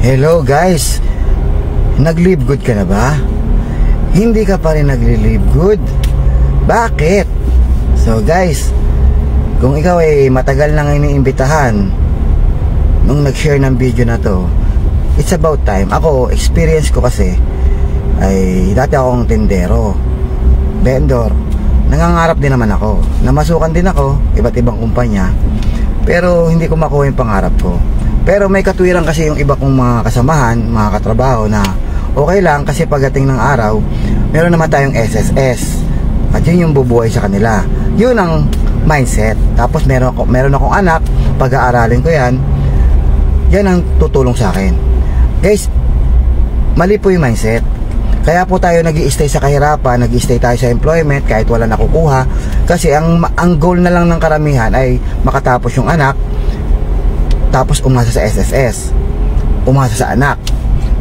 Hello guys, nag-live good ka na ba? Hindi ka pa rin nagli-live good? Bakit? So guys, kung ikaw ay matagal nang iniimbitahan nung nag-share ng video na to, it's about time. Ako, experience ko kasi ay dati akong tindero, vendor. Nangangarap din naman ako, namasukan din ako iba't ibang kumpanya, pero hindi ko makuha yung pangarap ko. Pero may katwiran kasi yung iba kong mga kasamahan, mga katrabaho, na okay lang kasi pagdating ng araw meron naman tayong SSS at yun yung bubuhay sa kanila. Yun ang mindset. Tapos meron akong anak, pag-aaralin ko yan ang tutulong sa akin. Guys, mali po yung mindset. Kaya po tayo nag-i-stay sa kahirapan, nag-i-stay tayo sa employment kahit wala nakukuha. Kasi ang goal na lang ng karamihan ay makatapos yung anak, tapos umasa sa SSS, umasa sa anak.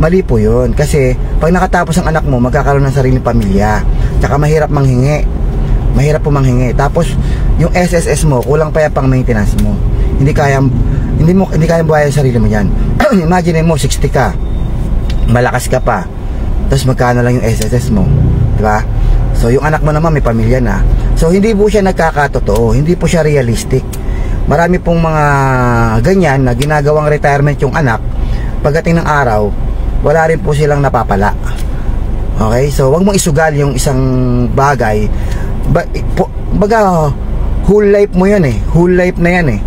Mali po yun. Kasi pag nakatapos ang anak mo, magkakaroon ng sariling pamilya, tsaka mahirap manghingi. Mahirap po manghingi. Tapos yung SSS mo, kulang pa yung pang maintenance mo. Hindi kayang buhayin sa sarili mo yan. Imagine mo 60 ka, malakas ka pa, tapos magkano lang yung SSS mo, diba? So yung anak mo naman may pamilya na. So hindi po siya nagkakatotoo, hindi po siya realistic. Marami pong mga ganyan na ginagawang retirement yung anak, pagdating ng araw wala rin po silang napapala. Okay, so wag mong isugal yung isang bagay. Baga whole life mo yan eh, whole life na yan eh,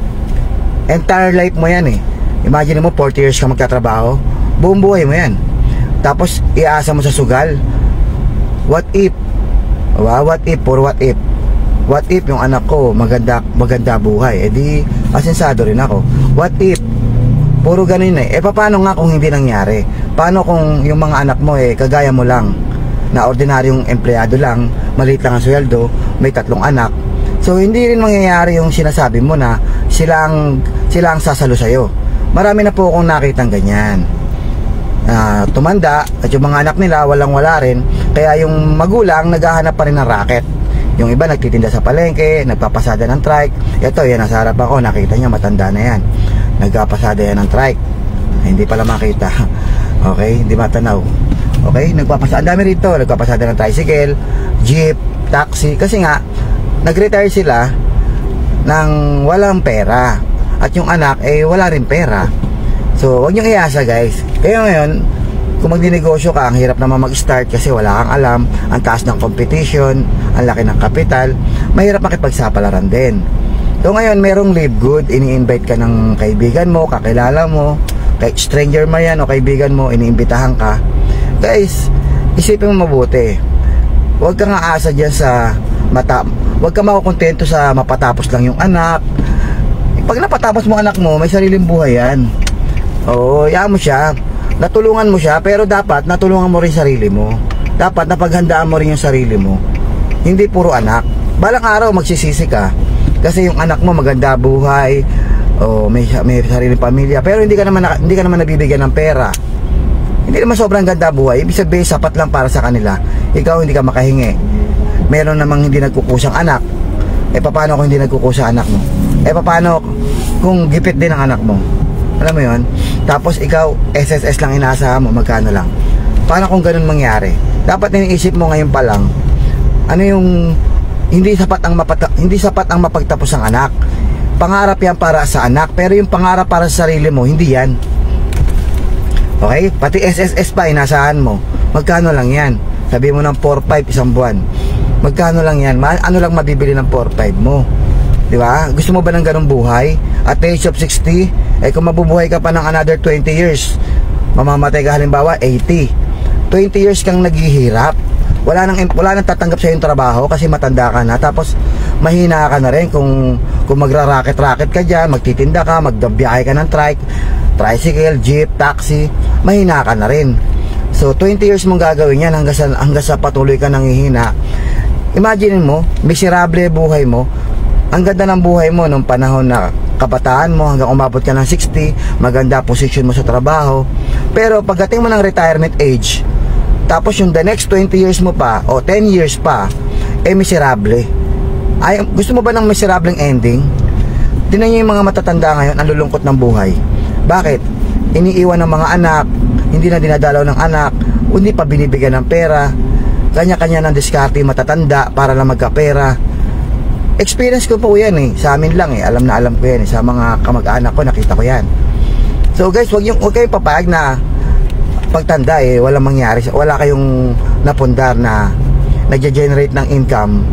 entire life mo yan eh. Imagine mo 40 years ka magtatrabaho, buong buhay mo yan, tapos iasa mo sa sugal. What if, what if yung anak ko maganda buhay, edi asensado rin ako. What if puro ganun eh, paano nga kung hindi nangyari? Paano kung yung mga anak mo kagaya mo lang, na ordinaryong empleyado lang, maliit lang ang sweldo, may 3 anak? So hindi rin mangyayari yung sinasabi mo na sila ang sasalo sa'yo. Marami na po akong nakitang ganyan, tumanda at yung mga anak nila walang-wala rin, kaya yung magulang naghahanap pa rin ng racket. Yung iba nagtitinda sa palengke, nagpapasada ng trike. Ito, yan nasa harap ako, nakita niya, matanda na yan, nagpapasada yan ng trike. Hindi pala makita. Okay, hindi matanaw. Okay, ang dami rito, nagpapasada ng tricycle, jeep, taxi. Kasi nga nag-retire sila ng walang pera, at yung anak wala rin pera. So wag niyong iasa guys. Kaya ngayon, kung magdinegosyo ka, ang hirap naman mag-start kasi wala kang alam, ang taas ng competition, ang laki ng kapital, mahirap makipagsapalaran din. So ngayon, merong live good, ini-invite ka ng kaibigan mo, kakilala mo, kay stranger man yan o kaibigan mo, iniimbitahan ka. Guys, isipin mo mabuti. Huwag kang aasa dyan sa huwag kang makukontento sa mapatapos lang yung anak. Pag napatapos mo anak mo, may sariling buhay yan. Oo, hayaan mo siya, natulungan mo siya, pero dapat natulungan mo rin sarili mo. Dapat napaghandaan mo rin yung sarili mo. Hindi puro anak. Balang araw magsisisi ka kasi yung anak mo maganda buhay, may sariling pamilya, pero hindi ka naman nabibigyan ng pera. Hindi naman sobrang ganda buhay. Ibig sabihin sapat lang para sa kanila. Ikaw hindi ka makahingi. Meron namang hindi nagkukusang anak. Paano kung hindi nagkukusang anak mo? Paano kung gipit din ang anak mo? Alam mo yun? Tapos ikaw, SSS lang inaasahan mo, magkano lang? Paano kung ganun mangyari? Dapat iniisip mo ngayon pa lang, ano yung hindi sapat ang mapagtapos ng anak. Pangarap yan para sa anak, pero yung pangarap para sa sarili mo, hindi yan. Okay? Pati SSS pa, inaasahan mo. Magkano lang yan? Sabi mo ng 4-5 isang buwan. Magkano lang yan? Ano lang mabibili ng 4-5 mo? Diba? Gusto mo ba ng ganung buhay? At the age of 60, kung mabubuhay ka pa ng another 20 years, mamamatay ka halimbawa 80, 20 years kang naghihirap, wala nang tatanggap sa yung trabaho kasi matanda ka na, tapos mahina ka na rin kung magra-racket ka dyan, magtitinda ka, magbiyahe ka ng tricycle, jeep, taxi, mahina ka na rin. So 20 years mong gagawin yan hanggang sa patuloy ka nanghihina. Imagine mo, miserable buhay mo. Ang ganda ng buhay mo nung panahon na kabataan mo hanggang umabot ka ng 60, maganda position mo sa trabaho. Pero pagdating mo ng retirement age, tapos yung the next 20 years mo pa o 10 years pa, miserable. Gusto mo ba ng miserableng ending? Tingnan niyo yung mga matatanda ngayon, ang lulungkot ng buhay. Bakit? iniiwan ng mga anak, hindi na dinadalaw ng anak, hindi pa binibigyan ng pera, kanya-kanya ng diskarte matatanda para lang magkapera. Experience ko po yan sa amin lang alam na alam ko yan sa mga kamag-anak ko, nakita ko yan. So guys, huwag kayong papayag na pagtanda walang mangyari, wala kayong napundar na nagja-generate ng income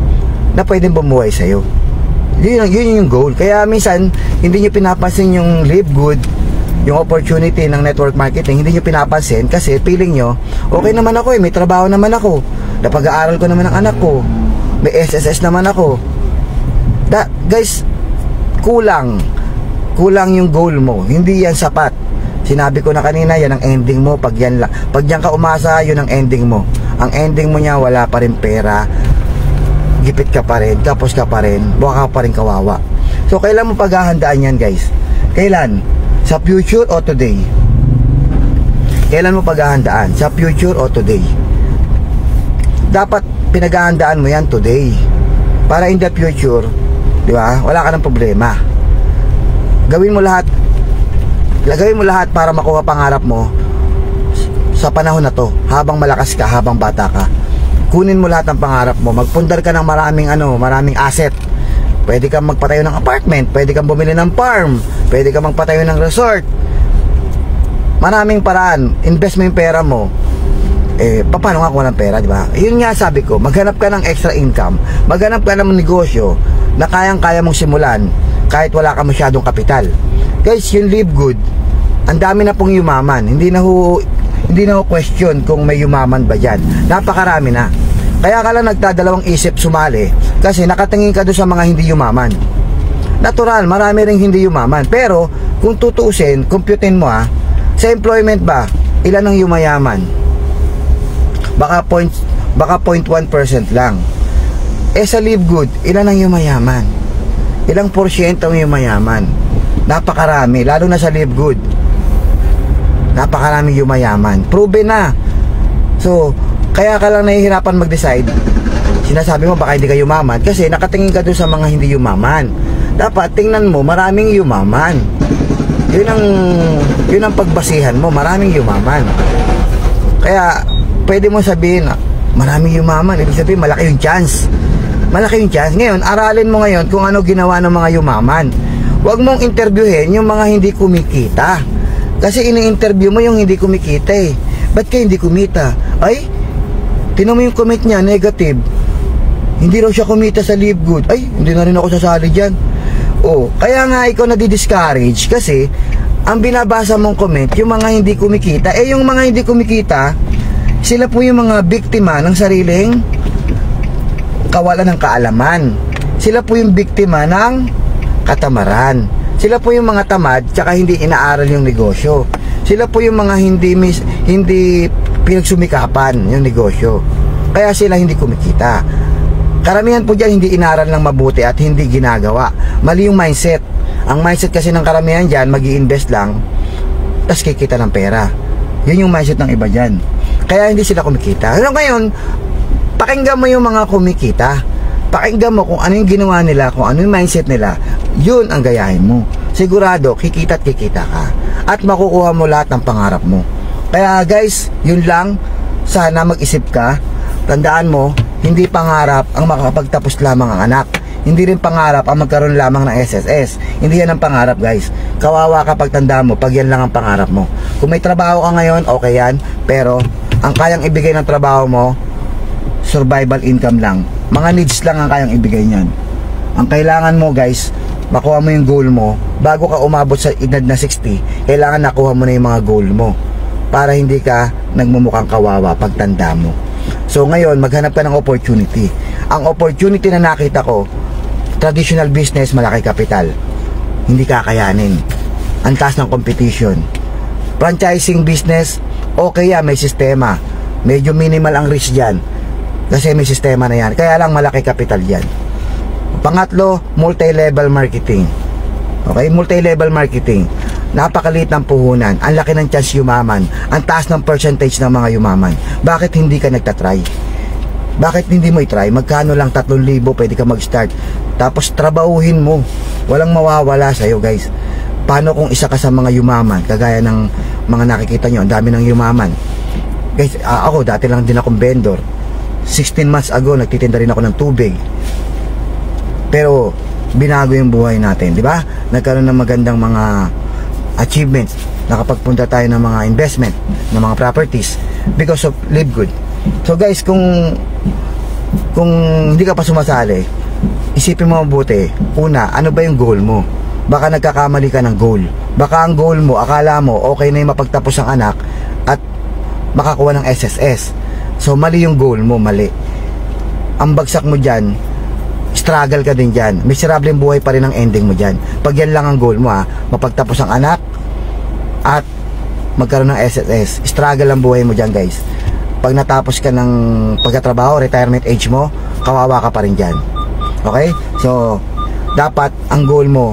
na pwedeng bumuhay sa'yo. Yun yung goal. Kaya minsan hindi nyo pinapansin yung live good, yung opportunity ng network marketing, hindi nyo pinapansin kasi feeling nyo, okay naman ako may trabaho naman ako, napag-aaral ko naman ang anak ko, may SSS naman ako. Guys, kulang yung goal mo, hindi yan sapat. Sinabi ko na kanina, yan ang ending mo. Pag yan ka umasa, yun ang ending mo. Ang ending mo niya, wala pa rin pera, gipit ka pa rin, tapos ka pa rin, buka ka pa rin kawawa. So kailan mo paghahandaan yan guys? Kailan? Sa future o today? Kailan mo paghahandaan? Sa future o today? Dapat pinaghahandaan mo yan today, para in the future, di ba? Wala ka ng problema. Gawin mo lahat para makuha pangarap mo sa panahon na to, habang malakas ka, habang bata ka. Kunin mo lahat ng pangarap mo, magpundar ka ng maraming asset. Pwede kang magpatayo ng apartment, pwede kang bumili ng farm, pwede kang magpatayo ng resort. Maraming paraan. Invest mo yung pera mo. Paano nga kung walang pera, di ba? Yun nga sabi ko, maghanap ka ng extra income, maghanap ka ng negosyo na kayang-kaya mong simulan kahit wala ka masyadong kapital. Guys, yung live good, ang dami na pong yumaman. Hindi na ho question kung may yumaman ba dyan. Napakarami na. Kaya ka lang nagdadalawang isip sumali kasi nakatingin ka doon sa mga hindi yumaman. Natural, marami ring hindi yumaman. Pero kung tutuusin, computein mo sa employment ba, ilan ang yumayaman? Baka 0.1% lang. Sa live good, ilan ang yumayaman? Ilang porsyento ang yumayaman? Napakarami, lalo na sa live good. Napakarami yumayaman. Proven na. So, kaya ka lang nahihirapan mag-decide. Sinasabi mo baka hindi ka yumaman kasi nakatingin ka doon sa mga hindi yumaman. Dapat tingnan mo, maraming yumaman. Yun ang pagbasihan mo, maraming yumaman. Kaya, pwede mo sabihin, maraming yumaman. Ibig sabihin, malaki yung chance. Malaki yung chance. Ngayon, aralin mo ngayon kung ano ginawa ng mga yumaman. Huwag mong interviewin yung mga hindi kumikita. Kasi ini-interview mo yung hindi kumikita Ba't kayo hindi kumita? Ay, tinan mo yung comment niya, negative. Hindi raw siya kumita sa live good. Ay, hindi na rin ako sasali dyan. Kaya nga ikaw nadi-discourage kasi ang binabasa mong comment, yung mga hindi kumikita. Yung mga hindi kumikita, sila po yung mga biktima ng sariling kawalan ng kaalaman. Sila po yung biktima ng katamaran. Sila po yung mga tamad tsaka hindi inaaral yung negosyo. Sila po yung mga hindi pinagsumikapan yung negosyo. Kaya sila hindi kumikita. Karamihan po dyan hindi inaaral ng mabuti at hindi ginagawa. Mali yung mindset. Ang mindset kasi ng karamihan dyan, mag-i-invest lang tas kikita ng pera. Yun yung mindset ng iba dyan. Kaya hindi sila kumikita. Pero ngayon, pakinggan mo yung mga kumikita. Pakinggan mo kung ano yung ginawa nila, kung ano yung mindset nila. Yun ang gayahin mo. Sigurado, kikita at kikita ka. At makukuha mo lahat ng pangarap mo. Kaya guys, yun lang. Sana mag-isip ka. Tandaan mo, hindi pangarap ang makakapagtapos lamang ang anak. Hindi rin pangarap ang magkaroon lamang ng SSS. Hindi yan ang pangarap guys. Kawawa ka pag tandaan mo, pag yan lang ang pangarap mo. Kung may trabaho ka ngayon, okay yan. Pero, ang kayang ibigay ng trabaho mo, survival income lang. Mga needs lang ang kayang ibigay niyan. Ang kailangan mo guys, makuha mo yung goal mo. Bago ka umabot sa edad na 60, kailangan nakuha mo na yung mga goal mo para hindi ka nagmumukhang kawawa pagtanda mo. So ngayon, maghanap ka ng opportunity. Ang opportunity na nakita ko, traditional business, malaki kapital, hindi kakayanin. Ang taas ng competition. Franchising business, okay yan, may sistema. Medyo minimal ang risk dyan kasi may sistema na yan. Kaya lang malaki kapital dyan. Pangatlo, multi-level marketing. Okay, multi-level marketing. Napakaliit ng puhunan. Ang laki ng chance yumaman. Ang taas ng percentage ng mga yumaman. Bakit hindi ka nagtatry? Bakit hindi mo itry? Magkano lang 3,000 pwede ka mag-start. Tapos trabahuhin mo. Walang mawawala sa'yo guys. Paano kung isa ka sa mga yumaman, kagaya ng mga nakikita nyo, ang dami ng yumaman. Guys, ako dati lang din akong vendor. 16 months ago, nagtitinda rin ako ng tubig. Pero binago yung buhay natin, di ba? Nagkaroon ng magandang mga achievements. Nakapagpunta tayo ng mga investment, ng mga properties because of Live Good. So guys, kung hindi ka pa sumasali, isipin mo mabuti. Una, ano ba yung goal mo? Baka nagkakamali ka ng goal. Baka ang goal mo, akala mo okay na yung mapagtapos ang anak at makakuha ng SSS. So mali yung goal mo, mali. Ang bagsak mo dyan, struggle ka din dyan. Miserable yung buhay pa rin ang ending mo dyan. Pag yan lang ang goal mo, mapagtapos ang anak at magkaroon ng SSS, struggle ang buhay mo dyan, guys. Pag natapos ka ng pagkatrabaho, retirement age mo, kawawa ka pa rin dyan. Okay? So dapat ang goal mo,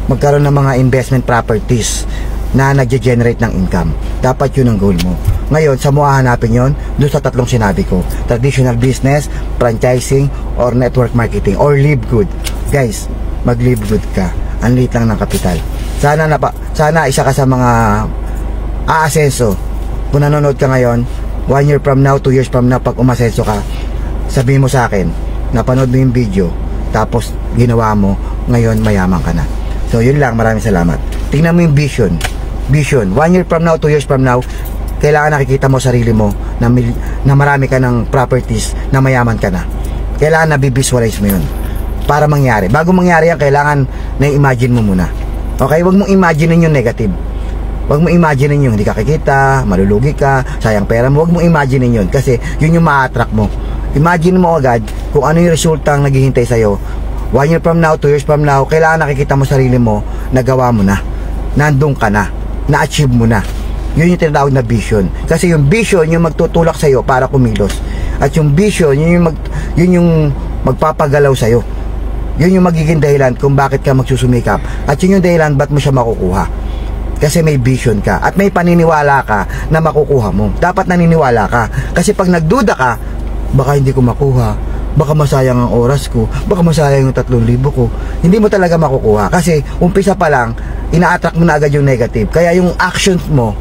magkaroon ng mga investment properties na nagge-generate ng income. Dapat yun ang goal mo. Ngayon, sa mo hahanapin yun? Doon sa tatlong sinabi ko. Traditional business, franchising, or network marketing, or Live Good. Guys, mag-Live Good ka. Ang liit lang ng kapital. Sana isa ka sa mga aasenso. Kung nanonood ka ngayon, 1 year from now, 2 years from now, pag umasenso ka, sabihin mo sa akin, napanood mo yung video, tapos ginawa mo, ngayon mayaman ka na. So yun lang, maraming salamat. Tingnan mo yung vision. 1 year from now, 2 years from now, kailangan nakikita mo sarili mo na marami ka ng properties, na mayaman ka na. Kailangan nabivisualize mo yun para mangyari. Bago mangyari yan, kailangan na-imagine mo muna. Okay? Huwag mong imagine yung negative. Huwag mong imagine yung hindi ka kikita, malulugi ka, sayang pera mo. Huwag mong imagine yun kasi yun yung ma-attract mo. Imagine mo agad kung ano yung resulta ang naghihintay sa'yo. 1 year from now, 2 years from now, kailangan nakikita mo sarili mo, nagawa mo na, nandun ka na, na-achieve mo na. Yun yung tinatawag na vision. Kasi yung vision yung magtutulak sa'yo para kumilos. At yung vision, yun yung magpapagalaw sa'yo. Yun yung magiging dahilan kung bakit ka magsusumikap. At yun yung dahilan ba't mo siya makukuha. Kasi may vision ka at may paniniwala ka na makukuha mo. Dapat naniniwala ka. Kasi pag nagduda ka, baka hindi ko makuha, baka masayang ang oras ko, baka masayang yung 3,000 ko. Hindi mo talaga makukuha. Kasi umpisa pa lang, ina-attract mo na agad yung negative. Kaya yung actions mo,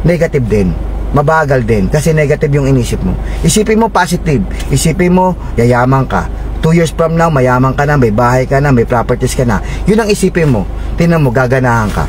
negative din. Mabagal din. Kasi negative yung inisip mo. Isipin mo positive. Isipin mo, yayaman ka. 2 years from now, mayaman ka na, may bahay ka na, may properties ka na. Yun ang isipin mo. Tingnan mo, gaganahan ka.